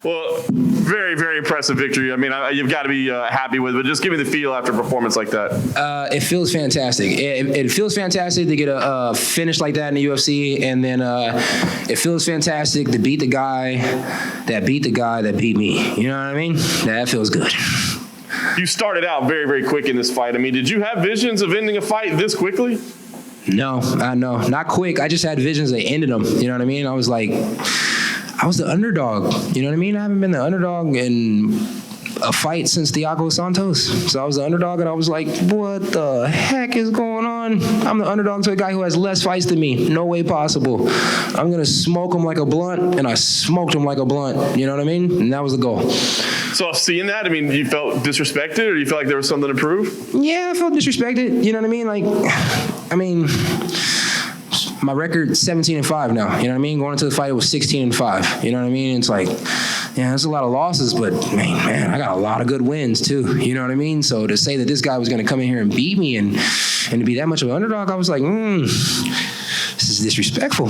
Well, very, very impressive victory. I mean, you've got to be happy with it, but just give me the feel after a performance like that. It feels fantastic. It feels fantastic to get a finish like that in the UFC, and then it feels fantastic to beat the guy that beat me. You know what I mean? That feels good. You started out very, very quick in this fight. I mean, did you have visions of ending a fight this quickly? No, not quick. I just had visions that ended them. You know what I mean? I was the underdog. You know what I mean? I haven't been the underdog in a fight since Thiago Santos. So I was the underdog, and I was like, what the heck is going on? I'm the underdog to a guy who has less fights than me. No way possible. I'm going to smoke him like a blunt, and I smoked him like a blunt. You know what I mean? And that was the goal. So seeing that, I mean, you felt disrespected, or you felt like there was something to prove? Yeah, I felt disrespected. You know what I mean? My record 17-5 now. You know what I mean? Going into the fight, it was 16-5. You know what I mean? It's like, yeah, there's a lot of losses, but man, I got a lot of good wins too. You know what I mean? So to say that this guy was going to come in here and beat me and to be that much of an underdog, I was like, this is disrespectful.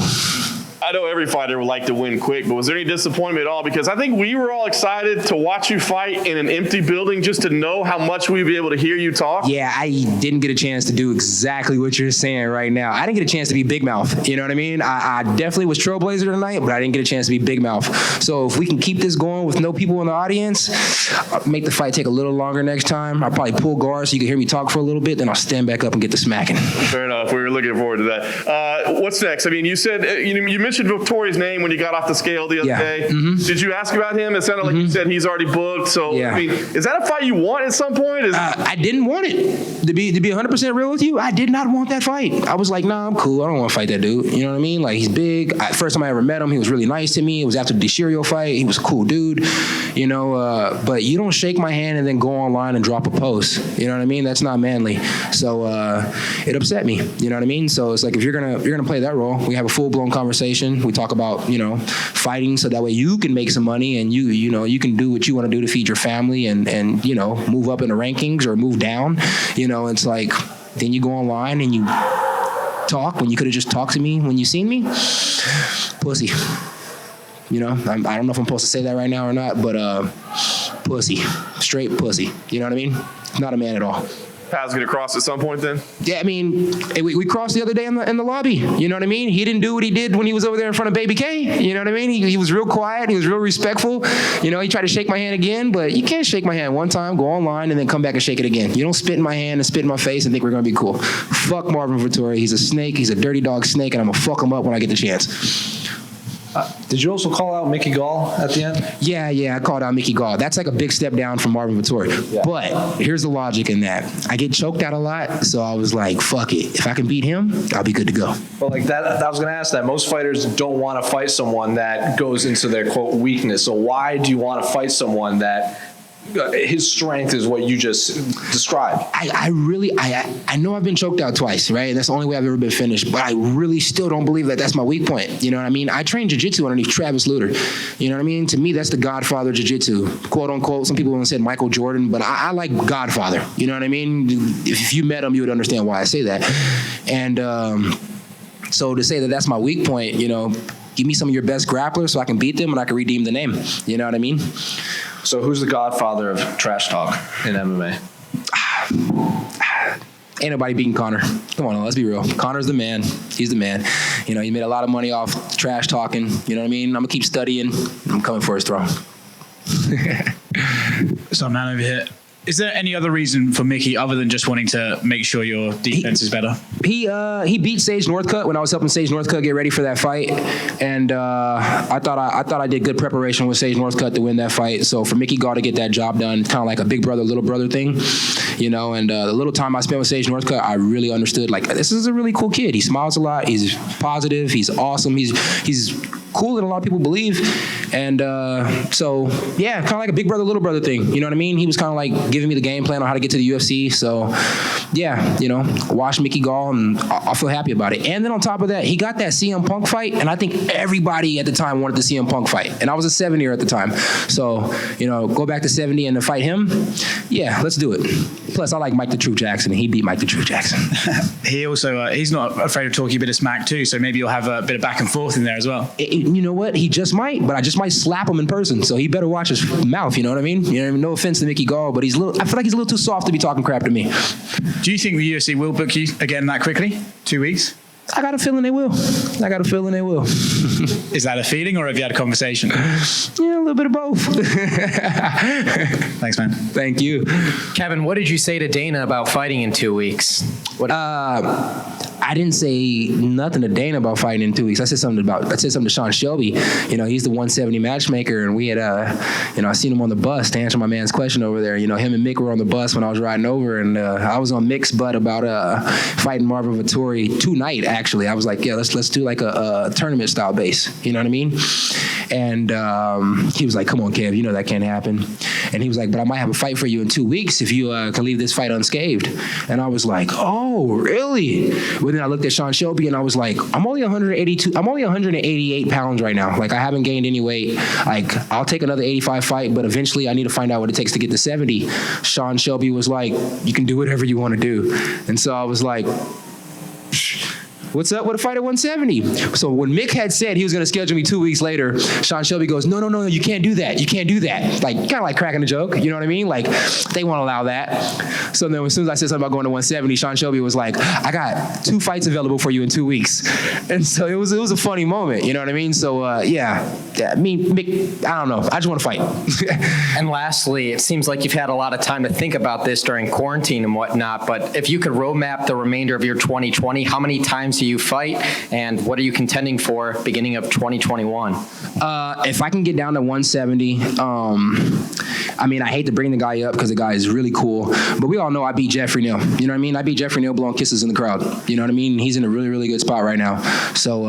I know every fighter would like to win quick, but was there any disappointment at all? Because I think we were all excited to watch you fight in an empty building just to know how much we'd be able to hear you talk. Yeah, I didn't get a chance to do exactly what you're saying right now. I didn't get a chance to be big mouth. You know what I mean? I definitely was trailblazer tonight, but I didn't get a chance to be big mouth. So if we can keep this going with no people in the audience, I'll make the fight take a little longer next time. I'll probably pull guard so you can hear me talk for a little bit, then I'll stand back up and get the smacking. Fair enough. We were looking forward to that. What's next? I mean, you said you mentioned Vettori's name when you got off the scale the other day. Mm-hmm. Did you ask about him? It sounded like you said he's already booked. So, I mean, is that a fight you want at some point? I didn't want it. To be 100% real with you, I did not want that fight. I was like, nah, I'm cool. I don't want to fight that dude. You know what I mean? Like, he's big. First time I ever met him, he was really nice to me. It was after the DeShirio fight. He was a cool dude. You know, but you don't shake my hand and then go online and drop a post. You know what I mean? That's not manly. So it upset me. You know what I mean? So it's like, if you're gonna play that role, we have a full-blown conversation. We talk about, you know, fighting so that way you can make some money and you know, you can do what you want to do to feed your family and you know, move up in the rankings or move down. You know, it's like, then you go online and you talk when you could have just talked to me when you seen me. Pussy. You know, I don't know if I'm supposed to say that right now or not, but pussy. Straight pussy. You know what I mean? Not a man at all. Paths gonna cross at some point then? Yeah, I mean, we crossed the other day in the lobby. You know what I mean? He didn't do what he did when he was over there in front of Baby K. You know what I mean? He was real quiet. He was real respectful. You know, he tried to shake my hand again, but you can't shake my hand one time, go online, and then come back and shake it again. You don't spit in my hand and spit in my face and think we're gonna be cool. Fuck Marvin Vettori. He's a snake. He's a dirty dog snake, and I'm gonna fuck him up when I get the chance. Did you also call out Mickey Gall at the end? Yeah, I called out Mickey Gall. That's like a big step down from Marvin Vettori. Yeah. But here's the logic in that. I get choked out a lot, so I was like, fuck it. If I can beat him, I'll be good to go. Well, like that, I was going to ask that. Most fighters don't want to fight someone that goes into their, quote, weakness. So why do you want to fight someone that his strength is what you just described? I know I've been choked out twice, right? That's the only way I've ever been finished, but I really still don't believe that that's my weak point. You know what I mean? I trained jiu-jitsu underneath Travis Lutter. You know what I mean? To me, that's the godfather of jiu-jitsu, quote unquote. Some people have said Michael Jordan, but I like godfather. You know what I mean? If you met him, you would understand why I say that. And so to say that that's my weak point, you know, give me some of your best grapplers so I can beat them and I can redeem the name. You know what I mean? So who's the godfather of trash talk in MMA? Ain't nobody beating Conor. Come on, let's be real. Conor's the man. He's the man. You know, he made a lot of money off trash talking. You know what I mean? I'm going to keep studying. I'm coming for his throne. So, man over here. Is there any other reason for Mickey other than just wanting to make sure your defense is better? He beat Sage Northcutt when I was helping Sage Northcutt get ready for that fight, and I thought I did good preparation with Sage Northcutt to win that fight. So for Mickey Gall to get that job done, kind of like a big brother, little brother thing, you know. And the little time I spent with Sage Northcutt, I really understood, like, this is a really cool kid. He smiles a lot. He's positive. He's awesome. He's cool than a lot of people believe. And so, yeah, kind of like a big brother, little brother thing. You know what I mean? He was kind of like giving me the game plan on how to get to the UFC. So, yeah, you know, watch Mickey Gall, and I'll feel happy about it. And then on top of that, he got that CM Punk fight, and I think everybody at the time wanted the CM Punk fight. And I was a 70er at the time. So, you know, go back to 70 and to fight him, yeah, let's do it. Plus, I like Mike the Truth Jackson, and he beat Mike the Truth Jackson. He also, he's not afraid of talking a bit of smack too, so maybe you'll have a bit of back and forth in there as well. You know what? He just might, but I just might slap him in person. So he better watch his mouth. You know what I mean? You know, no offense to Mickey Gall, but I feel like he's a little too soft to be talking crap to me. Do you think the UFC will book you again that quickly? 2 weeks? I got a feeling they will. Is that a feeling, or have you had a conversation? Yeah, a little bit of both. Thanks, man. Thank you. Kevin, what did you say to Dana about fighting in 2 weeks? I didn't say nothing to Dana about fighting in 2 weeks. I said something to Sean Shelby. You know, he's the 170 matchmaker, and we had, I seen him on the bus to answer my man's question over there. You know, him and Mick were on the bus when I was riding over, and I was on Mick's butt about fighting Marvin Vettori tonight. Actually, I was like, yeah, let's do like a tournament style base. You know what I mean? And he was like, come on, Kev, you know that can't happen. And he was like, but I might have a fight for you in 2 weeks if you can leave this fight unscathed. And I was like, oh, really? Well, then I looked at Sean Shelby and I was like, I'm only 188 pounds right now. Like, I haven't gained any weight. Like, I'll take another 85 fight, but eventually I need to find out what it takes to get to 70. Sean Shelby was like, you can do whatever you want to do. And so I was like, what's up with a fight at 170? So when Mick had said he was going to schedule me 2 weeks later, Sean Shelby goes, no, you can't do that. You can't do that. Like, kind of like cracking a joke. You know what I mean? Like, they won't allow that. So then as soon as I said something about going to 170, Sean Shelby was like, I got 2 fights available for you in 2 weeks. And so it was a funny moment. You know what I mean? So, yeah, Mick, I don't know. I just want to fight. And lastly, it seems like you've had a lot of time to think about this during quarantine and whatnot, but if you could roadmap the remainder of your 2020, how many times do you fight, and what are you contending for beginning of 2021? If I can get down to 170, I mean, I hate to bring the guy up because the guy is really cool, but we all know I beat Jeffrey Neal. You know what I mean? I beat Jeffrey Neal blowing kisses in the crowd. You know what I mean? He's in a really, really good spot right now. So,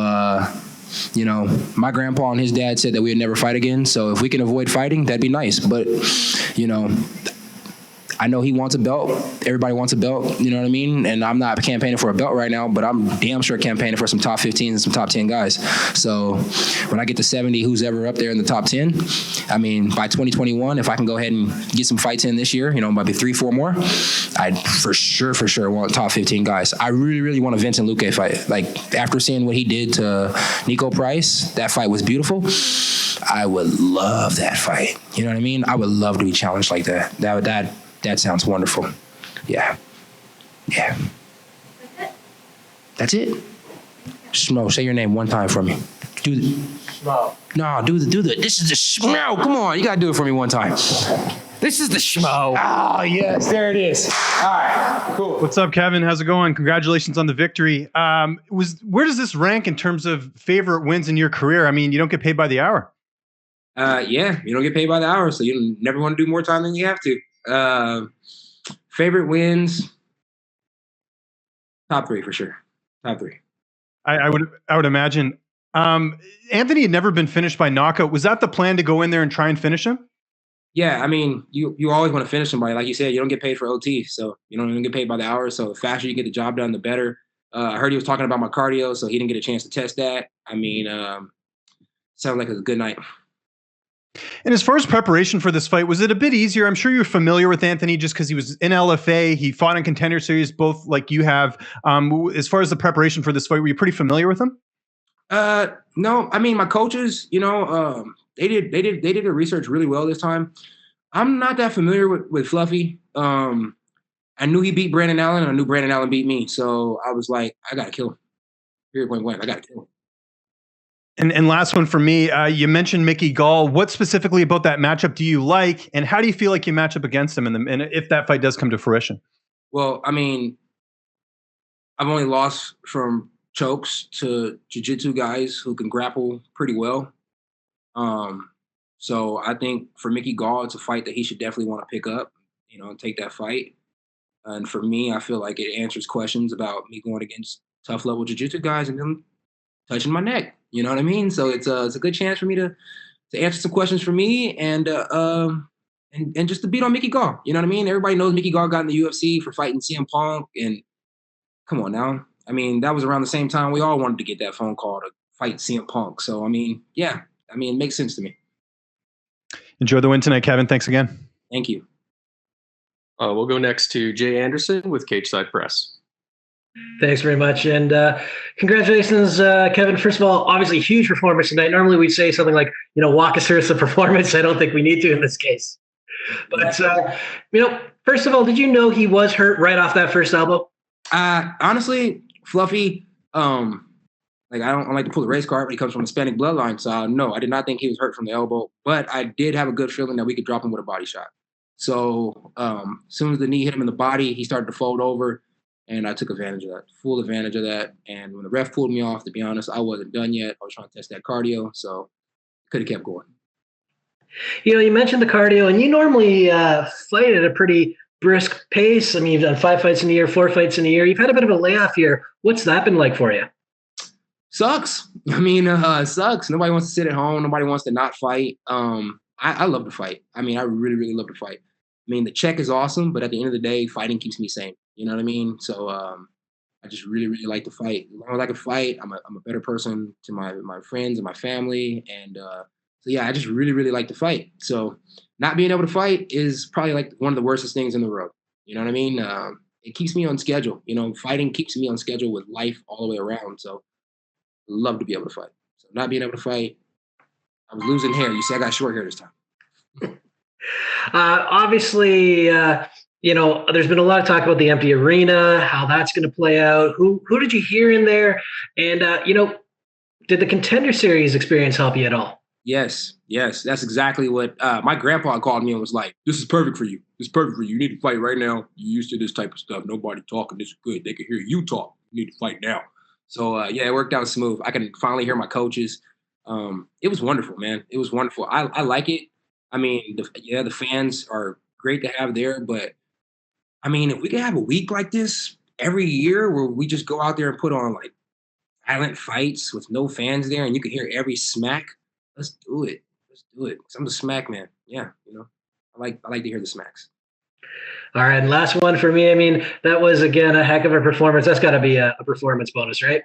you know, my grandpa and his dad said that we would never fight again. So if we can avoid fighting, that'd be nice. But, you know, I know he wants a belt. Everybody wants a belt, you know what I mean? And I'm not campaigning for a belt right now, but I'm damn sure campaigning for some top 15 and some top 10 guys. So when I get to 70, who's ever up there in the top 10, I mean, by 2021, if I can go ahead and get some fights in this year, you know, maybe 3-4 more, I'd for sure want top 15 guys. I really, really want a Vincent Luque fight. Like, after seeing what he did to Nico Price, that fight was beautiful. I would love that fight. You know what I mean? I would love to be challenged like that. That sounds wonderful. Yeah. That's it. Schmo, say your name one time for me. Do the Schmo. No, do the. This is the Schmo. Come on, you gotta do it for me one time. This is the Schmo. Oh yes, there it is. All right, cool. What's up, Kevin? How's it going? Congratulations on the victory. Where does this rank in terms of favorite wins in your career? I mean, you don't get paid by the hour. Yeah, you don't get paid by the hour, so you never want to do more time than you have to. Favorite wins, top 3 for sure. Top 3. I would imagine. Anthony had never been finished by knockout. Was that the plan, to go in there and try and finish him? Yeah, I mean, you always want to finish somebody. Like you said, you don't get paid for OT, so you don't even get paid by the hour. So the faster you get the job done, the better. I heard he was talking about my cardio, so he didn't get a chance to test that. I mean, sounds like it was a good night. And as far as preparation for this fight, was it a bit easier? I'm sure you're familiar with Anthony just because he was in LFA. He fought in Contender Series, both like you have. As far as the preparation for this fight, were you pretty familiar with him? No, I mean, my coaches, you know, they did their research really well this time. I'm not that familiar with Fluffy. I knew he beat Brandon Allen, and I knew Brandon Allen beat me. So I was like, I gotta kill him. Period, point blank. I gotta kill him. And last one for me, you mentioned Mickey Gall. What specifically about that matchup do you like, and how do you feel like you match up against him, and if that fight does come to fruition? Well, I mean, I've only lost from chokes to jiu-jitsu guys who can grapple pretty well. So I think for Mickey Gall, it's a fight that he should definitely want to pick up, you know, and take that fight. And for me, I feel like it answers questions about me going against tough level jiu-jitsu guys and them touching my neck. You know what I mean? So it's a good chance for me to answer some questions for me and just to beat on Mickey Gall. You know what I mean? Everybody knows Mickey Gall got in the UFC for fighting CM Punk, and come on now. I mean, that was around the same time we all wanted to get that phone call to fight CM Punk. So I mean, yeah, I mean, it makes sense to me. Enjoy the win tonight, Kevin. Thanks again. Thank you. We'll go next to Jay Anderson with Cage Side Press. Thanks very much. And congratulations, Kevin. First of all, obviously huge performance tonight. Normally we'd say something like, walk us through the performance. I don't think we need to in this case. But, first of all, did you know he was hurt right off that first elbow? Honestly, Fluffy, I don't like to pull the race card, but he comes from a Hispanic bloodline. So no, I did not think he was hurt from the elbow, but I did have a good feeling that we could drop him with a body shot. So as soon as the knee hit him in the body, he started to fold over, and I took advantage of that, full advantage of that. And when the ref pulled me off, to be honest, I wasn't done yet. I was trying to test that cardio, so could have kept going. You mentioned the cardio, and you normally fight at a pretty brisk pace. I mean, you've done 5 fights in a year, 4 fights in a year. You've had a bit of a layoff here. What's that been like for you? Sucks. It sucks. Nobody wants to sit at home. Nobody wants to not fight. I love to fight. I really, really love to fight. The check is awesome, but at the end of the day, fighting keeps me sane. You know what I mean? So I just really, really like to fight. As long as I can fight, I'm a better person to my friends and my family. And so, yeah, I just really, really like to fight. So not being able to fight is probably like one of the worstest things in the world. You know what I mean? It keeps me on schedule. Fighting keeps me on schedule with life all the way around. So love to be able to fight. So not being able to fight, I was losing hair. You see, I got short hair this time. Obviously, there's been a lot of talk about the empty arena, how that's going to play out. Who did you hear in there? And, did the Contender Series experience help you at all? Yes. That's exactly what my grandpa called me and was like, this is perfect for you. This is perfect for you. You need to fight right now. You're used to this type of stuff. Nobody talking. This is good. They can hear you talk. You need to fight now. So, it worked out smooth. I can finally hear my coaches. It was wonderful, man. It was wonderful. I like it. The fans are great to have there. But, if we could have a week like this every year where we just go out there and put on, violent fights with no fans there and you can hear every smack, let's do it. Let's do it. 'Cause I'm the smack man. Yeah, I like to hear the smacks. All right, and last one for me. That was, again, a heck of a performance. That's got to be a performance bonus, right?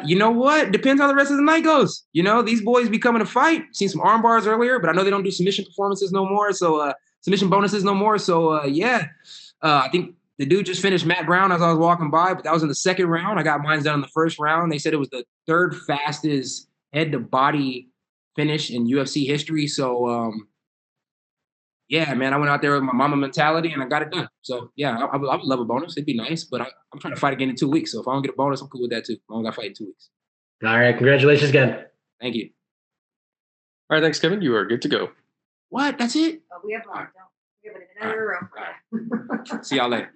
You know what? Depends how the rest of the night goes. These boys be coming to fight. Seen some arm bars earlier, but I know they don't do submission performances no more. So submission bonuses no more. So I think the dude just finished Matt Brown as I was walking by, but that was in the second round. I got mine done in the first round. They said it was the third fastest head to body finish in UFC history. So yeah, man, I went out there with my mama mentality and I got it done. So, yeah, I would love a bonus. It'd be nice, but I'm trying to fight again in 2 weeks. So if I don't get a bonus, I'm cool with that too. As long as I fight in 2 weeks. All right, congratulations again. Thank you. All right, thanks, Kevin. You are good to go. What? That's it? We have one. We have another room. All right. See y'all later.